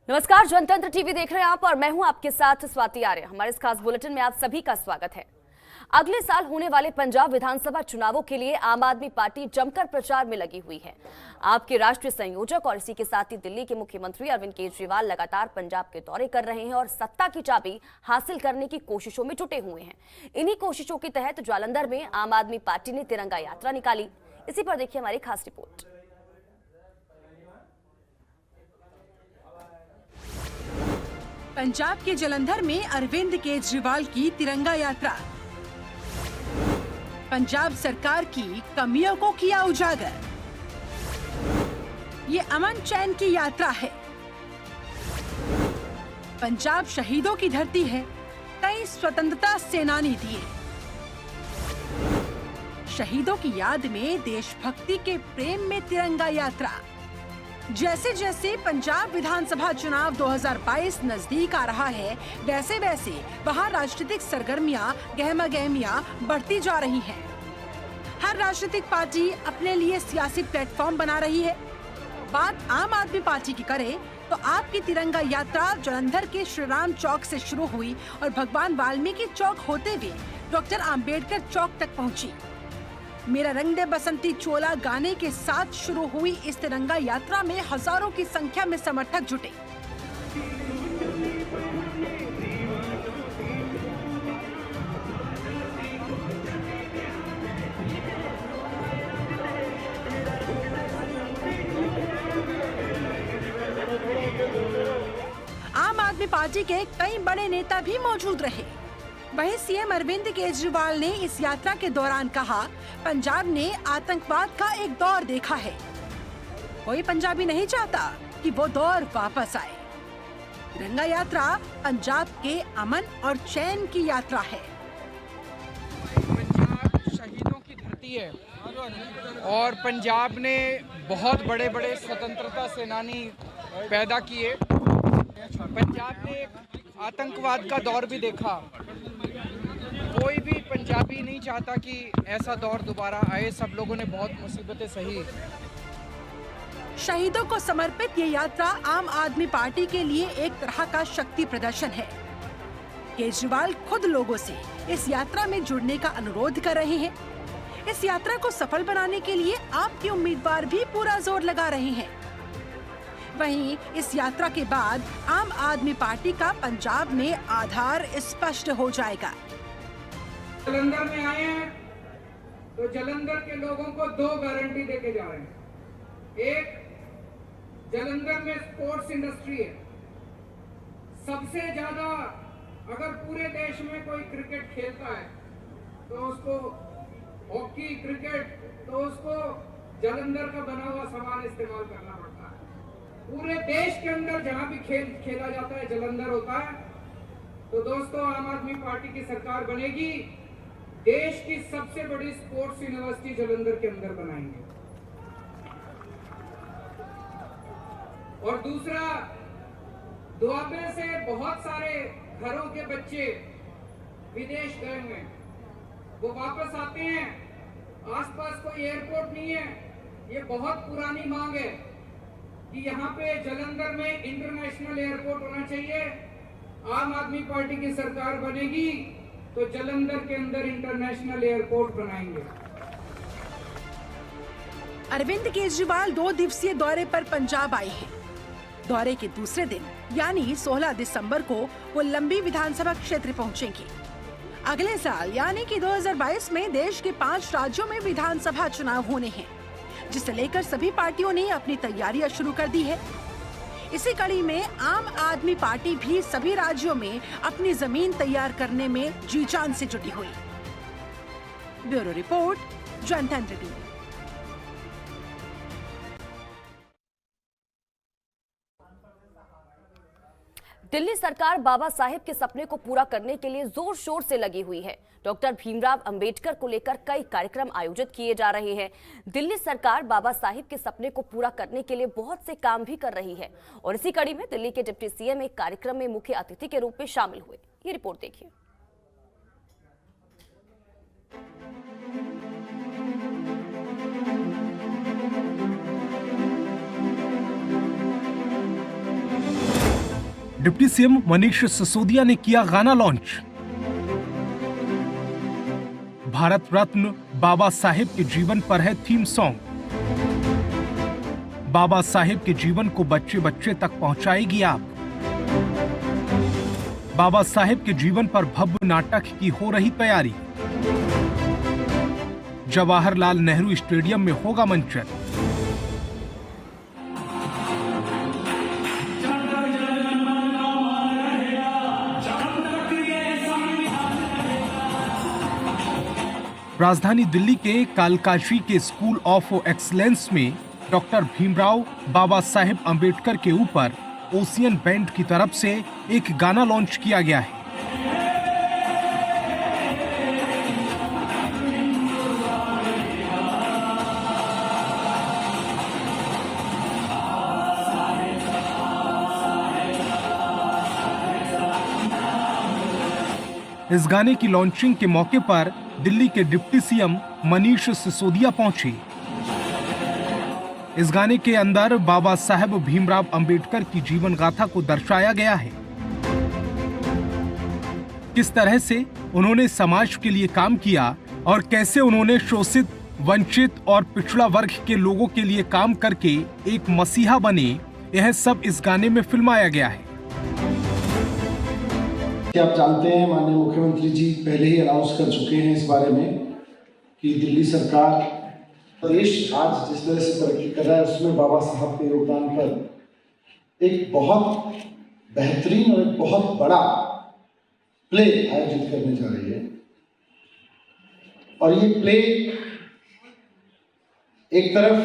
नमस्कार, जनतंत्र टीवी देख रहे हैं आप और मैं हूं आपके साथ स्वाति आर्य। हमारे इस खास बुलेटिन में आप सभी का स्वागत है। अगले साल होने वाले पंजाब विधानसभा चुनावों के लिए आम आदमी पार्टी जमकर प्रचार में लगी हुई है। आपके राष्ट्रीय संयोजक और इसी के साथ ही दिल्ली के मुख्यमंत्री अरविंद केजरीवाल लगातार पंजाब के दौरे कर रहे हैं और सत्ता की चाबी हासिल करने की कोशिशों में जुटे हुए हैं। इन्हीं कोशिशों के तहत जालंधर में आम आदमी पार्टी ने तिरंगा यात्रा निकाली। इसी पर देखिए हमारी खास रिपोर्ट। पंजाब के जलंधर में अरविंद केजरीवाल की तिरंगा यात्रा। पंजाब सरकार की कमियों को किया उजागर। ये अमन चैन की यात्रा है। पंजाब शहीदों की धरती है, कई स्वतंत्रता सेनानी दिए। शहीदों की याद में देशभक्ति के प्रेम में तिरंगा यात्रा। जैसे जैसे पंजाब विधानसभा चुनाव 2022 नजदीक आ रहा है, वैसे वैसे वहां राजनीतिक सरगर्मियां गहमा गहमियां बढ़ती जा रही हैं। हर राजनीतिक पार्टी अपने लिए सियासी प्लेटफॉर्म बना रही है। बात आम आदमी पार्टी की करें तो आपकी तिरंगा यात्रा जालंधर के श्री राम चौक से शुरू हुई और भगवान वाल्मीकि चौक होते हुए डॉक्टर आम्बेडकर चौक तक पहुंची। मेरा रंग दे बसंती चोला गाने के साथ शुरू हुई इस तिरंगा यात्रा में हजारों की संख्या में समर्थक जुटे। आम आदमी पार्टी के कई बड़े नेता भी मौजूद रहे। वहीं सीएम अरविंद केजरीवाल ने इस यात्रा के दौरान कहा, पंजाब ने आतंकवाद का एक दौर देखा है। कोई पंजाबी नहीं चाहता कि वो दौर वापस आए। तिरंगा यात्रा पंजाब के अमन और चैन की यात्रा है। पंजाब शहीदों की धरती है और पंजाब ने बहुत बड़े बड़े स्वतंत्रता सेनानी पैदा किए। पंजाब ने आतंकवाद का दौर भी देखा। कोई भी पंजाबी नहीं चाहता कि ऐसा दौर दोबारा आए। सब लोगों ने बहुत मुसीबतें सही। शहीदों को समर्पित ये यात्रा आम आदमी पार्टी के लिए एक तरह का शक्ति प्रदर्शन है। केजरीवाल खुद लोगों से इस यात्रा में जुड़ने का अनुरोध कर रहे हैं। इस यात्रा को सफल बनाने के लिए आपके उम्मीदवार भी पूरा जोर लगा रहे हैं। वहीं इस यात्रा के बाद आम आदमी पार्टी का पंजाब में आधार स्पष्ट हो जाएगा। जलंधर में आए हैं तो जलंधर के लोगों को दो गारंटी देके जा रहे हैं। एक, जलंधर में स्पोर्ट्स इंडस्ट्री है। सबसे ज्यादा अगर पूरे देश में कोई क्रिकेट खेलता है तो उसको हॉकी, क्रिकेट, तो उसको जलंधर का बना हुआ सामान इस्तेमाल करना पड़ता है। पूरे देश के अंदर जहां भी खेल खेला जाता है जलंधर होता है। तो दोस्तों, आम आदमी पार्टी की सरकार बनेगी, देश की सबसे बड़ी स्पोर्ट्स यूनिवर्सिटी जलंधर के अंदर बनाएंगे। और दूसरा, दुआबे से बहुत सारे घरों के बच्चे विदेश गए हुए हैं, वो वापस आते हैं। आसपास कोई एयरपोर्ट नहीं है। ये बहुत पुरानी मांग है कि यहाँ पे जलंधर में इंटरनेशनल एयरपोर्ट होना चाहिए। आम आदमी पार्टी की सरकार बनेगी तो जलंधर के अंदर इंटरनेशनल एयरपोर्ट बनाएंगे। अरविंद केजरीवाल 2 दिवसीय दौरे पर पंजाब आए हैं। दौरे के दूसरे दिन यानी 16 दिसंबर को वो लंबी विधानसभा क्षेत्र पहुंचेंगे। अगले साल यानी कि 2022 में देश के 5 राज्यों में विधानसभा चुनाव होने हैं, जिसे लेकर सभी पार्टियों ने अपनी तैयारियां शुरू कर दी है। इसी कड़ी में आम आदमी पार्टी भी सभी राज्यों में अपनी जमीन तैयार करने में जी जान से जुटी हुई। ब्यूरो रिपोर्ट, जनतंत्र टीवी। दिल्ली सरकार बाबा साहेब के सपने को पूरा करने के लिए जोर शोर से लगी हुई है। डॉक्टर भीमराव अंबेडकर को लेकर कई कार्यक्रम आयोजित किए जा रहे हैं। दिल्ली सरकार बाबा साहेब के सपने को पूरा करने के लिए बहुत से काम भी कर रही है और इसी कड़ी में दिल्ली के डिप्टी सीएम एक कार्यक्रम में मुख्य अतिथि के रूप में शामिल हुए। ये रिपोर्ट देखिए। डिप्टी सीएम मनीष सिसोदिया ने किया गाना लॉन्च। भारत रत्न बाबा साहेब के जीवन पर है थीम सॉन्ग। बाबा साहेब के जीवन को बच्चे बच्चे तक पहुंचाएगी आप। बाबा साहेब के जीवन पर भव्य नाटक की हो रही तैयारी। जवाहरलाल नेहरू स्टेडियम में होगा मंचन। राजधानी दिल्ली के कालकाशी के स्कूल ऑफ एक्सीलेंस में डॉक्टर भीमराव बाबा साहेब अंबेडकर के ऊपर ओशियन बैंड की तरफ से एक गाना लॉन्च किया गया है। इस गाने की लॉन्चिंग के मौके पर दिल्ली के डिप्टी सीएम मनीष सिसोदिया पहुंचे। इस गाने के अंदर बाबा साहेब भीमराव अंबेडकर की जीवन गाथा को दर्शाया गया है। किस तरह से उन्होंने समाज के लिए काम किया और कैसे उन्होंने शोषित, वंचित और पिछड़ा वर्ग के लोगों के लिए काम करके एक मसीहा बने, यह सब इस गाने में फिल्माया गया है। आप जानते हैं माननीय मुख्यमंत्री जी पहले ही अनाउंस कर चुके हैं इस बारे में कि दिल्ली सरकार, देश आज जिस तरह से तरक्की कर रहा है उसमें बाबा साहब के योगदान पर एक बहुत बेहतरीन और एक बहुत बड़ा प्ले आयोजित करने जा रही है। और ये प्ले एक तरफ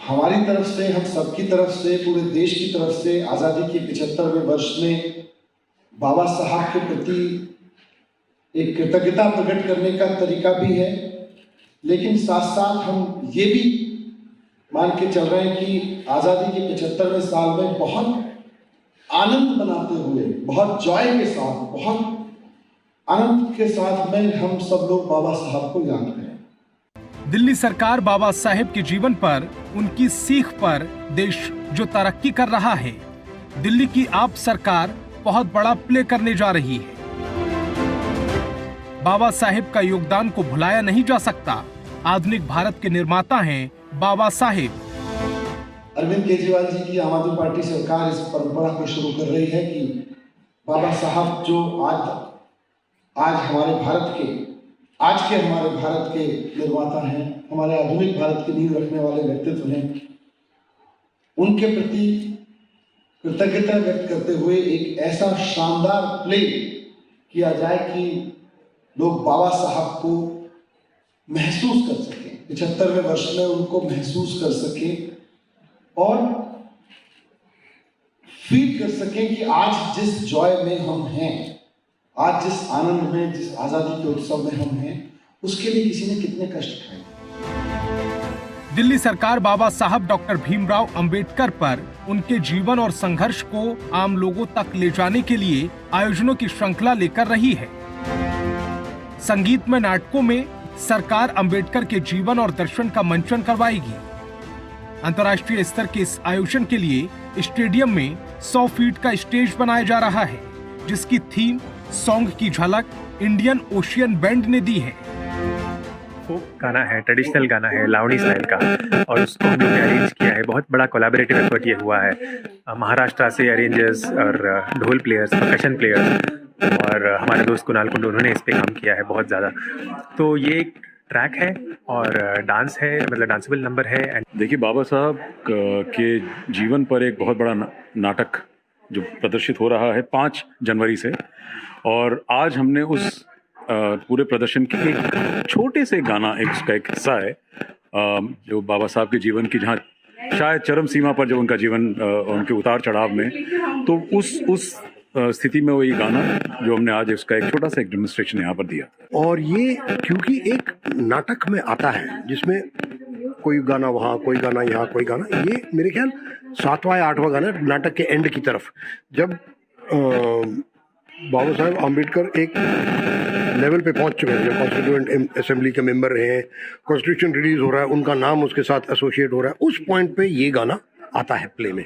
हमारी तरफ से, हम सबकी तरफ से, पूरे देश की तरफ से आज़ादी के 75वें वर्ष में बाबा साहब के प्रति एक कृतज्ञता प्रकट करने का तरीका भी है, लेकिन साथ साथ हम ये भी मान के चल रहे हैं कि आज़ादी के 75वें साल में बहुत आनंद मनाते हुए, बहुत जॉय के साथ, बहुत आनंद के साथ में हम सब लोग बाबा साहब को याद करें। दिल्ली सरकार बाबा साहेब के जीवन पर, उनकी सीख पर देश जो तरक्की कर रहा है, दिल्ली की आप सरकार बहुत बड़ा प्ले करने जा रही है। बाबा साहेब का योगदान को भुलाया नहीं जा सकता। आधुनिक भारत के निर्माता हैं बाबा साहेब। अरविंद केजरीवाल जी की आम आदमी पार्टी सरकार इस परंपरा को शुरू कर रही है कि बाबा साहब जो आज हमारे भारत के निर्माता हैं, हमारे आधुनिक भारत की नींव रखने वाले व्यक्तित्व हैं, उनके प्रति कृतज्ञता व्यक्त करते हुए एक ऐसा शानदार प्ले किया जाए कि लोग बाबा साहब को महसूस कर सकें, 75वें वर्ष में उनको महसूस कर सकें और फील कर सकें कि आज जिस जॉय में हम हैं, आज जिस आनंद में, जिस आज़ादी के उत्सव में हम हैं, उसके लिए किसी ने कितने कष्ट उठाए। दिल्ली सरकार बाबा साहब डॉक्टर भीमराव अंबेडकर पर उनके जीवन और संघर्ष को आम लोगों तक ले जाने के लिए आयोजनों की श्रृंखला लेकर रही है। संगीतमय नाटकों में सरकार अंबेडकर के जीवन और दर्शन का मंचन करवाएगी। अंतर्राष्ट्रीय स्तर के इस आयोजन के लिए स्टेडियम में 100 फीट का स्टेज बनाया जा रहा है, जिसकी थीम सॉन्ग की झलक इंडियन ओशियन बैंड ने दी है। फोक गाना है, ट्रेडिशनल गाना है, लावणी स्टाइल का, और उसको हम लोग ने अरेंज किया है। बहुत बड़ा कोलैबोरेटिव एफर्ट ये हुआ है। महाराष्ट्र से अरेंजर्स और ढोल प्लेयर्स, परकशन प्लेयर्स और हमारे दोस्त कुणाल कुंडू, उन्होंने इस पे काम किया है बहुत ज़्यादा। तो ये एक ट्रैक है और डांस है, मतलब डांसेबल नंबर है। देखिए, बाबा साहब के जीवन पर एक बहुत बड़ा नाटक जो प्रदर्शित हो रहा है 5 जनवरी से, और आज हमने उस पूरे प्रदर्शन के एक छोटे से गाना, उसका एक हिस्सा है जो बाबा साहब के जीवन की, जहाँ शायद चरम सीमा पर जब उनका जीवन, उनके उतार चढ़ाव में, तो उस स्थिति में वो ये गाना जो हमने आज उसका एक छोटा सा एक डेमोन्स्ट्रेशन यहाँ पर दिया। और ये क्योंकि एक नाटक में आता है जिसमें कोई गाना वहाँ, कोई गाना यहाँ, कोई गाना, ये मेरे ख्याल 7वां या 8वां गाना नाटक के एंड की तरफ, जब बाबा साहेब अम्बेडकर एक लेवल पे पहुंच चुके हैं, जो कॉन्स्टिट्यूएंट असेंबली के मेंबर रहे हैं, कॉन्स्टिट्यूशन रिलीज हो रहा है, उनका नाम उसके साथ एसोसिएट हो रहा है, उस पॉइंट पे ये गाना आता है प्ले में।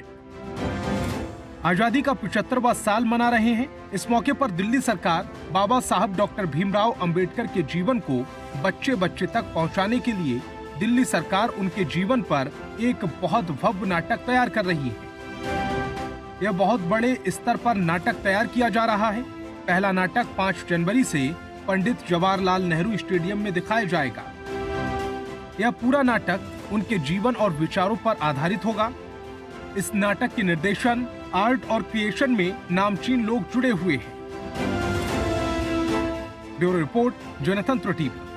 आजादी का 75वां साल मना रहे हैं। इस मौके पर दिल्ली सरकार बाबा साहब डॉक्टर भीमराव अंबेडकर के जीवन को बच्चे बच्चे तक पहुंचाने के लिए दिल्ली सरकार उनके जीवन पर एक बहुत भव्य नाटक तैयार कर रही है। यह बहुत बड़े स्तर पर नाटक तैयार किया जा रहा है। पहला नाटक 5 जनवरी से पंडित जवाहरलाल नेहरू स्टेडियम में दिखाया जाएगा। यह पूरा नाटक उनके जीवन और विचारों पर आधारित होगा। इस नाटक के निर्देशन, आर्ट और क्रिएशन में नामचीन लोग जुड़े हुए हैं। ब्यूरो रिपोर्ट, जनतंत्र टीवी।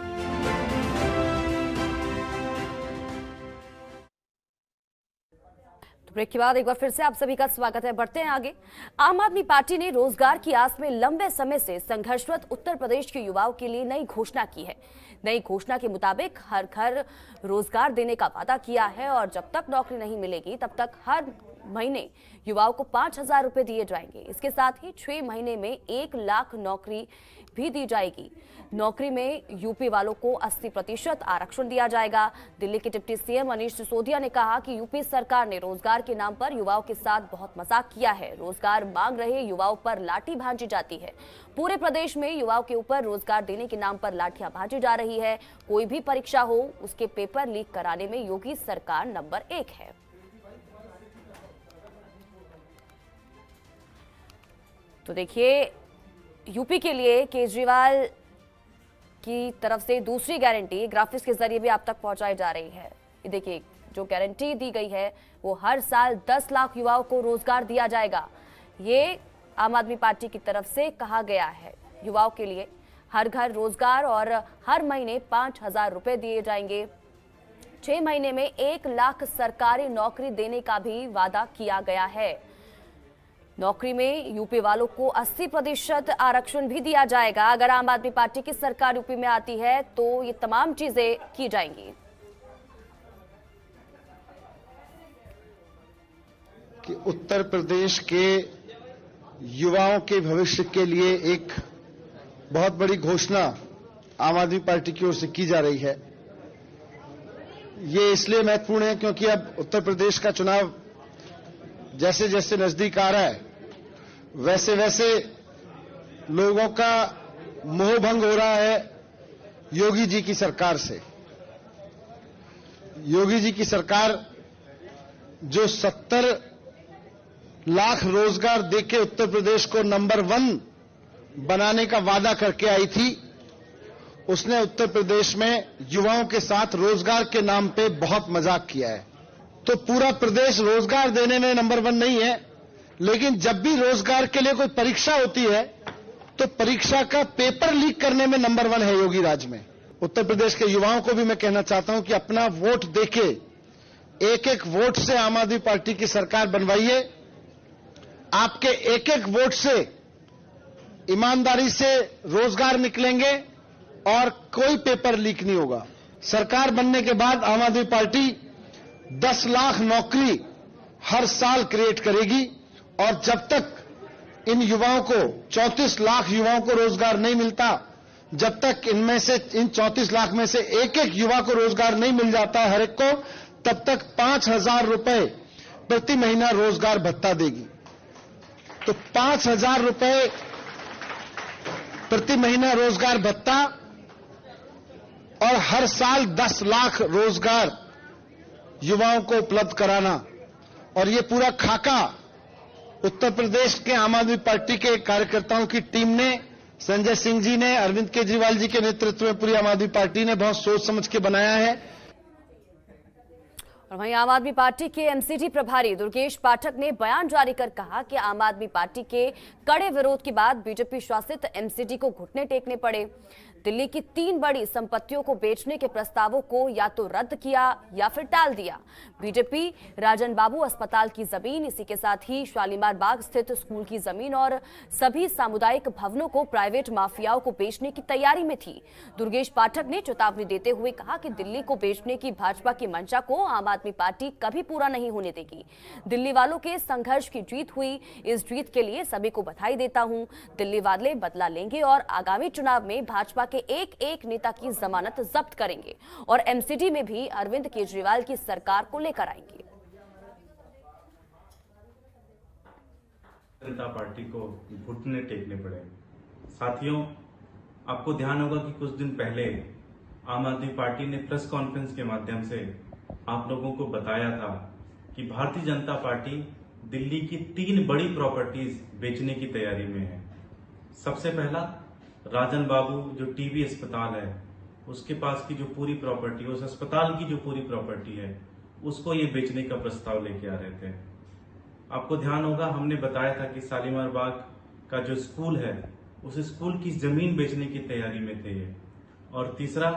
ब्रेक के बाद एक बार फिर से आप सभी का स्वागत है। बढ़ते हैं आगे। आम आदमी पार्टी ने रोजगार की आस में लंबे समय से संघर्षरत उत्तर प्रदेश के युवाओं के लिए नई घोषणा की है। नई घोषणा के मुताबिक हर घर रोजगार देने का वादा किया है और जब तक नौकरी नहीं मिलेगी तब तक हर महीने युवाओं को 5,000 रुपए दिए जाएंगे। इसके साथ ही 6 महीने में 1 लाख नौकरी भी दी जाएगी। नौकरी में यूपी वालों को 80% आरक्षण दिया जाएगा। दिल्ली के डिप्टी सीएम मनीष सिसोदिया ने कहा कि यूपी सरकार ने रोजगार के नाम पर युवाओं के साथ बहुत मजाक किया है। रोजगार मांग रहे युवाओं पर लाठी भांजी जाती है। पूरे प्रदेश में युवाओं के ऊपर रोजगार देने के नाम पर लाठियां भांजी जा रही है। कोई भी परीक्षा हो, उसके पेपर लीक कराने में योगी सरकार नंबर 1 है। तो देखिए, यूपी के लिए केजरीवाल की तरफ से दूसरी गारंटी ग्राफिक्स के जरिए भी आप तक पहुंचाई जा रही है। ये देखिए, जो गारंटी दी गई है वो हर साल 10 लाख युवाओं को रोजगार दिया जाएगा। ये आम आदमी पार्टी की तरफ से कहा गया है। युवाओं के लिए हर घर रोजगार और हर महीने 5,000 रुपए दिए जाएंगे। 6 महीने में 1 लाख सरकारी नौकरी देने का भी वादा किया गया है। नौकरी में यूपी वालों को 80% आरक्षण भी दिया जाएगा। अगर आम आदमी पार्टी की सरकार यूपी में आती है तो ये तमाम चीजें की जाएंगी। कि उत्तर प्रदेश के युवाओं के भविष्य के लिए एक बहुत बड़ी घोषणा आम आदमी पार्टी की ओर से की जा रही है। ये इसलिए महत्वपूर्ण है क्योंकि अब उत्तर प्रदेश का चुनाव जैसे जैसे नजदीक आ रहा है, वैसे वैसे लोगों का मोह भंग हो रहा है योगी जी की सरकार से। योगी जी की सरकार जो 70 लाख रोजगार देके उत्तर प्रदेश को नंबर 1 बनाने का वादा करके आई थी, उसने उत्तर प्रदेश में युवाओं के साथ रोजगार के नाम पे बहुत मजाक किया है। तो पूरा प्रदेश रोजगार देने में नंबर 1 नहीं है, लेकिन जब भी रोजगार के लिए कोई परीक्षा होती है तो परीक्षा का पेपर लीक करने में नंबर 1 है योगी राज में। उत्तर प्रदेश के युवाओं को भी मैं कहना चाहता हूं कि अपना वोट देके एक एक वोट से आम आदमी पार्टी की सरकार बनवाइए। आपके एक एक वोट से ईमानदारी से रोजगार निकलेंगे और कोई पेपर लीक नहीं होगा। सरकार बनने के बाद आम आदमी पार्टी 10 लाख नौकरी हर साल क्रिएट करेगी और जब तक इन युवाओं को 34 लाख युवाओं को रोजगार नहीं मिलता, जब तक इनमें से इन 34 लाख में से एक एक युवा को रोजगार नहीं मिल जाता हर एक को, तब तक 5,000 रुपए प्रति महीना रोजगार भत्ता देगी। तो 5,000 रुपए प्रति महीना रोजगार भत्ता और हर साल 10 लाख रोजगार युवाओं को उपलब्ध कराना, और ये पूरा खाका उत्तर प्रदेश के आम आदमी पार्टी के कार्यकर्ताओं की टीम ने, संजय सिंह जी ने, अरविंद केजरीवाल जी के नेतृत्व में पूरी आम आदमी पार्टी ने बहुत सोच समझ के बनाया है। और वहीं आम आदमी पार्टी के एमसीडी प्रभारी दुर्गेश पाठक ने बयान जारी कर कहा कि आम आदमी पार्टी के कड़े विरोध के बाद बीजेपी शासित एमसीडी को घुटने टेकने पड़े। दिल्ली की 3 बड़ी संपत्तियों को बेचने के प्रस्तावों को या तो रद्द किया या फिर टाल दिया। बीजेपी राजन बाबू अस्पताल की जमीन, इसी के साथ ही शालीमार बाग स्थित स्कूल की जमीन और सभी सामुदायिक भवनों को प्राइवेट माफियाओं को बेचने की तैयारी में थी। दुर्गेश पाठक ने चेतावनी देते हुए कहा कि दिल्ली को बेचने की भाजपा की मंशा को आम आदमी पार्टी कभी पूरा नहीं होने देगी। दिल्ली वालों के संघर्ष की जीत हुई, इस जीत के लिए सभी को बधाई देता हूं। दिल्ली वाले बदला लेंगे और आगामी चुनाव में भाजपा के एक नेता की जमानत जब्त करेंगे और एमसीडी में भी अरविंद केजरीवाल की सरकार को लेकर आएंगे। जनता पार्टी को घुटने टेकने पड़े। साथियों, आपको ध्यान होगा कि कुछ दिन पहले आम आदमी पार्टी ने प्रेस कॉन्फ्रेंस के माध्यम से आप लोगों को बताया था कि भारतीय जनता पार्टी दिल्ली की 3 बड़ी प्रॉपर्टीज बेचने की तैयारी में है। सबसे पहला, राजन बाबू जो टीबी अस्पताल है, उसके पास की जो पूरी प्रॉपर्टी, उस अस्पताल की जो पूरी प्रॉपर्टी है, उसको ये बेचने का प्रस्ताव लेके आ रहे थे। आपको ध्यान होगा, हमने बताया था कि शालीमार बाग का जो स्कूल है, उस स्कूल की जमीन बेचने की तैयारी में थे ये। और तीसरा,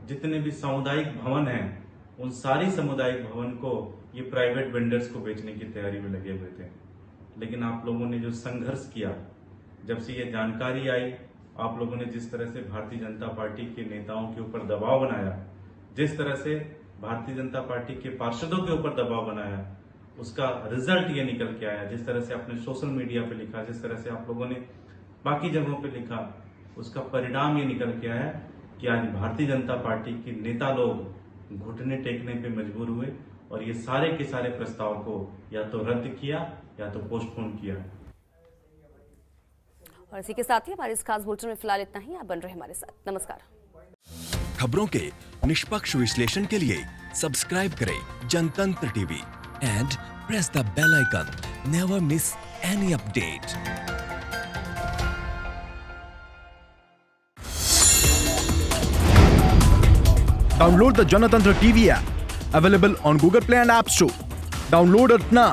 जितने भी सामुदायिक भवन हैं, उन सारी सामुदायिक भवन को ये प्राइवेट वेंडर्स को बेचने की तैयारी में लगे हुए थे। लेकिन आप लोगों ने जो संघर्ष किया, जब से ये जानकारी आई, आप लोगों ने जिस तरह से भारतीय जनता पार्टी के नेताओं के ऊपर दबाव बनाया, जिस तरह से भारतीय जनता पार्टी के पार्षदों के ऊपर दबाव बनाया, उसका रिजल्ट ये निकल के आया। जिस तरह से आपने सोशल मीडिया पे लिखा, जिस तरह से आप लोगों ने बाकी जगहों पे लिखा, उसका परिणाम ये निकल के आया कि आज भारतीय जनता पार्टी के नेता लोग घुटने टेकने पे मजबूर हुए और ये सारे के सारे प्रस्ताव को या तो रद्द किया या तो पोस्टपोन किया। और इसी के साथ ही हमारे इस खास बुलेटिन में फिलहाल इतना ही। आप बन रहे हमारे साथ। नमस्कार। खबरों के निष्पक्ष विश्लेषण के लिए सब्सक्राइब करें Janatantra TV and press the bell icon. Never miss any update. Download the Janatantra TV app, available on Google Play and App Store. Download it now.